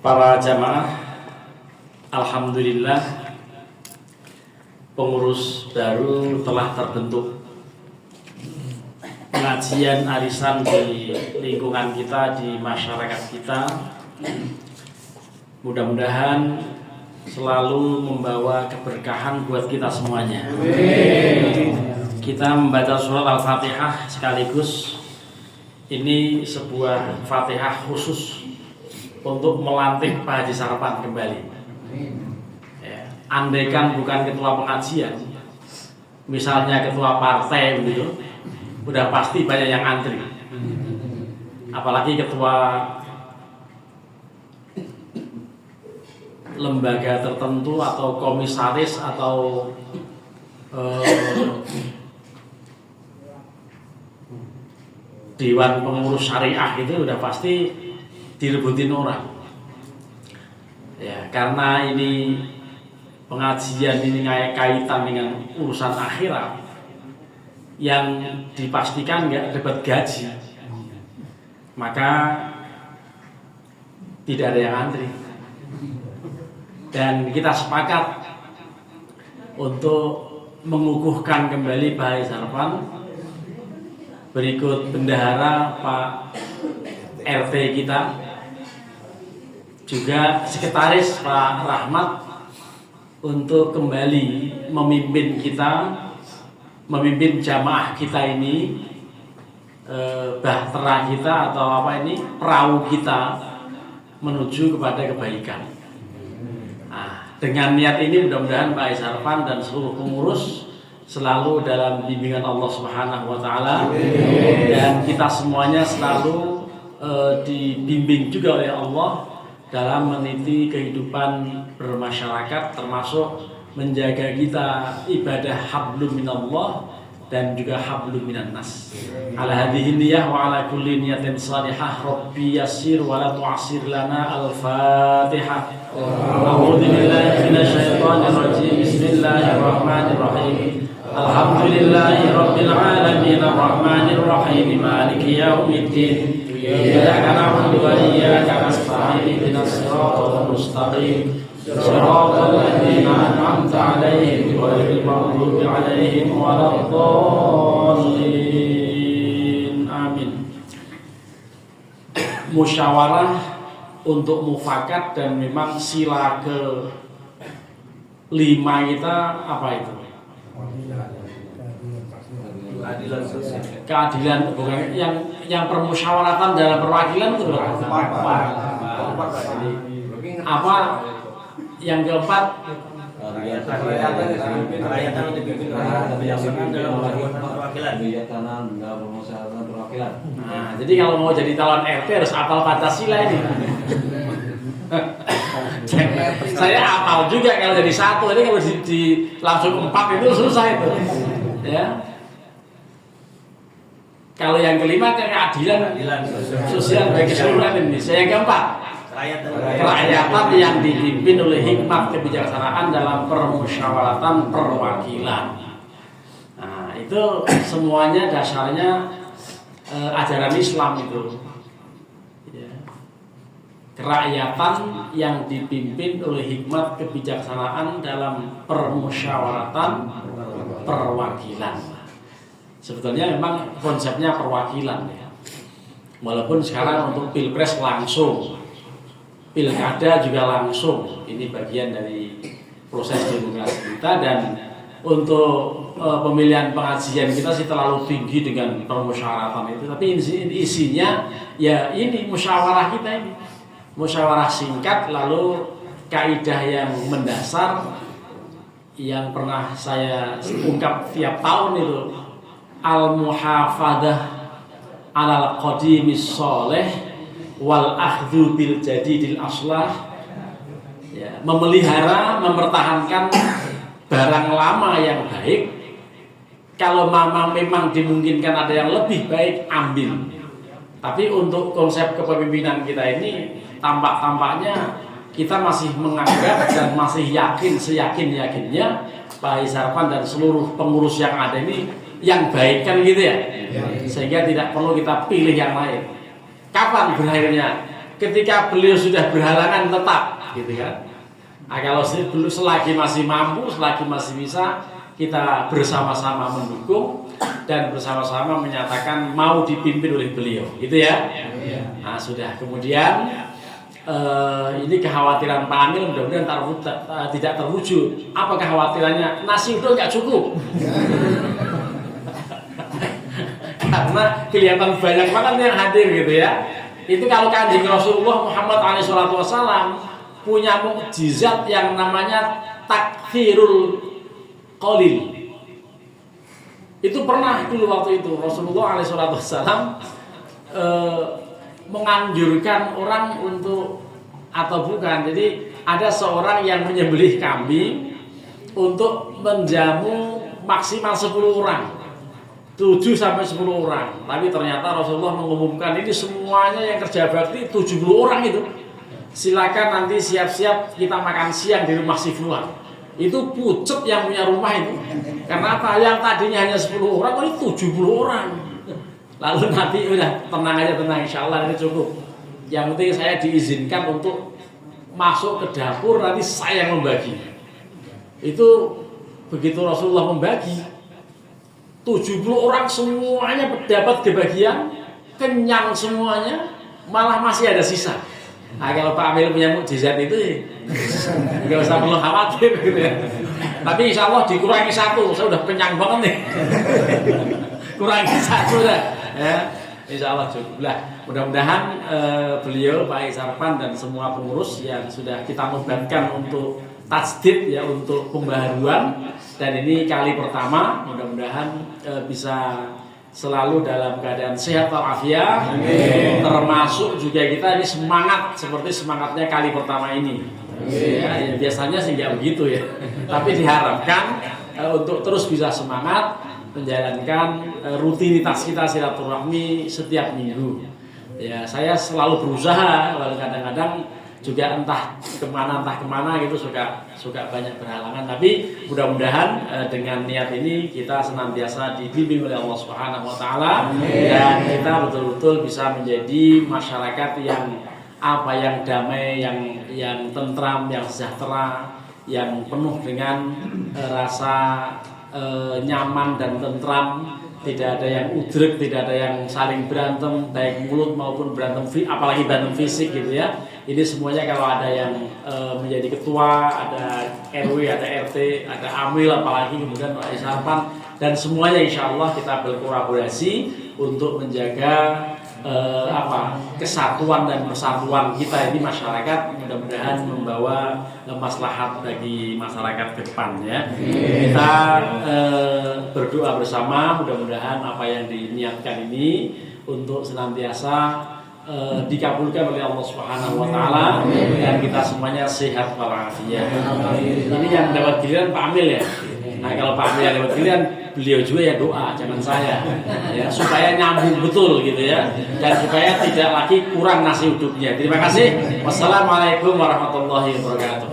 Para jamaah, alhamdulillah pengurus baru telah terbentuk. Pengajian arisan di lingkungan kita, di masyarakat kita, mudah-mudahan selalu membawa keberkahan buat kita semuanya. Kita membaca surat Al-Fatihah sekaligus ini sebuah Fatihah khusus untuk melantik Pak Haji Sarpan kembali. Ya, andaikan bukan ketua pengajian, misalnya ketua partai begitu, udah pasti banyak yang antri. Apalagi ketua lembaga tertentu atau komisaris atau dewan pengurus syariah itu udah pasti direbutin orang. Ya, karena ini pengajian ini kaitan dengan urusan akhirat yang dipastikan nggak dapat gaji, maka tidak ada yang antri. Dan kita sepakat untuk mengukuhkan kembali Pak Haji Sarpan, berikut bendahara Pak RT kita, juga sekretaris Pak Rahmat, untuk kembali memimpin kita, memimpin jamaah kita ini, bahtera kita atau apa ini, perahu kita menuju kepada kebaikan. Nah, dengan niat ini mudah-mudahan Pak Sarpan dan seluruh pengurus selalu dalam bimbingan Allah Subhanahu wa taala, dan kita semuanya selalu dibimbing juga oleh Allah dalam meniti kehidupan bermasyarakat, termasuk menjaga kita ibadah hablum minallah dan juga hablum minan nas. Ala hadhihi niyyah wa ala kulli niyatin salihah. Rabbi yassir wa la tu'assir lana. Al-Fatihah. A'udzu billahi minasyaitonir rajim. Bismillahirrahmanirrahim. Alhamdulillahi rabbil alamin arrahmanir rahim maliki yaumiddin. Iyyaka na'budu wa iyyaka nasta'in ihdinas siratal mustaqim siratal ladzina an'amta 'alaihim ghairil maghdubi 'alaihim waladdallin. Amin. Musyawarah untuk mufakat, dan memang sila ke-5 kita apa itu? Keadilan, bukan yang permusyawaratan dalam perwakilan itu apa yang keempat? Nah, jadi kalau mau jadi calon RT harus hafal Pancasila ini. Saya hafal juga kalau jadi satu, ini kalau di langsung 4 itu susah itu. Ya. Kalau yang kelima keadilan sosial bagi seluruh Indonesia. Yang keempat, kerakyatan yang dipimpin oleh hikmat kebijaksanaan dalam permusyawaratan perwakilan. Nah, itu semuanya dasarnya ajaran Islam itu. Ya. Kerakyatan yang dipimpin oleh hikmat kebijaksanaan dalam permusyawaratan perwakilan. Sebetulnya memang konsepnya perwakilan ya. Walaupun sekarang untuk pilpres langsung, pilkada juga langsung, ini bagian dari proses demokrasi kita. Dan untuk pemilihan pengajian kita sih terlalu tinggi dengan permusyawaratan itu. Tapi isinya ya ini musyawarah kita ini, musyawarah singkat, lalu kaidah yang mendasar yang pernah saya ungkap tiap tahun itu, al-muhafadah alal qadimis sholeh wal akhdhu bil jadidil aslah. Ya, memelihara, mempertahankan barang lama yang baik. Kalau memang dimungkinkan ada yang lebih baik, ambil. Tapi untuk konsep kepemimpinan kita ini, tampaknya kita masih menganggap dan masih yakin, seyakin-yakinnya Pak Haji Sarpan dan seluruh pengurus yang ada ini yang baik, kan gitu ya. Sehingga tidak perlu kita pilih yang lain. Kapan berakhirnya ketika beliau sudah berhalangan tetap, gitu kan. Nah, kalau selagi masih mampu, selagi masih bisa, kita bersama-sama mendukung dan bersama-sama menyatakan mau dipimpin oleh beliau, gitu ya. Nah, sudah. Kemudian ini kekhawatiran Pak Amil mudah-mudahan tidak terwujud. Apa kekhawatirannya? Nasi uduk nggak cukup. Karena kelihatan banyak banget yang hadir, gitu ya. Itu kalau Kanjeng Rasulullah Muhammad SAW punya mukjizat yang namanya takfirul qalil. Itu pernah dulu waktu itu Rasulullah SAW menganjurkan orang untuk, atau bukan, jadi ada seorang yang menyembelih kambing untuk menjamu maksimal 10 orang, 7 sampai 10 orang. Tapi ternyata Rasulullah mengumumkan ini semuanya yang kerja bakti 70 orang itu. Silakan nanti siap-siap kita makan siang di rumah si Fulan. Itu pucet yang punya rumah itu. Karena apa? Yang tadinya hanya 10 orang, ini 70 orang. Lalu Nabi udah tenang aja, tenang, insya Allah ini cukup. Yang penting saya diizinkan untuk masuk ke dapur, nanti saya yang membagi. Itu begitu Rasulullah membagi, 70 orang semuanya dapat kebagian, kenyang semuanya, malah masih ada sisa. Nah, kalau Pak Amil punya mukjizat itu, nggak usah perlu khawatir, gitu ya. Tapi insya Allah dikurangi 1, saya udah kenyang banget nih. Kurangi 1 dah, ya. Insya Allah cukup lah. Mudah-mudahan beliau Pak Sarpan dan semua pengurus yang sudah kita nobatkan untuk tajdid, ya, untuk pembaharuan, dan ini kali pertama, mudah-mudahan bisa selalu dalam keadaan sehat walafiat. Termasuk juga kita ini semangat seperti semangatnya kali pertama ini. Ya, biasanya sih nggak begitu ya. Tapi diharapkan untuk terus bisa semangat menjalankan rutinitas kita silaturahmi setiap minggu. Ya, saya selalu berusaha, walau kadang-kadang juga entah kemana gitu suka banyak berhalangan, tapi mudah-mudahan dengan niat ini kita senantiasa dibimbing oleh Allah Subhanahu wa taala dan kita betul-betul bisa menjadi masyarakat yang damai, yang tentram, yang sejahtera, yang penuh dengan rasa nyaman dan tentram. Tidak ada yang udrek, tidak ada yang saling berantem, baik mulut maupun berantem, apalagi berantem fisik, gitu ya. Ini semuanya kalau ada yang menjadi ketua, ada RW, ada RT, ada Amil, apalagi kemudian Pak Sarpan, dan semuanya insya Allah kita berkolaborasi untuk menjaga kesatuan dan persatuan kita ini masyarakat, mudah-mudahan membawa maslahat bagi masyarakat ke depan, ya. Kita berdoa bersama, mudah-mudahan apa yang diniatkan ini untuk senantiasa dikabulkan oleh Allah Subhanahu wa taala dan kita semuanya sehat walafiat. Ini yang dapat giliran Pak Amil, ya. Nah, kalau Pak Amil yang dapat giliran, beliau juga ya doa, jangan saya, ya, supaya nyambung betul, gitu ya, dan supaya tidak lagi kurang nasi uduknya. Terima kasih. Wassalamualaikum warahmatullahi wabarakatuh.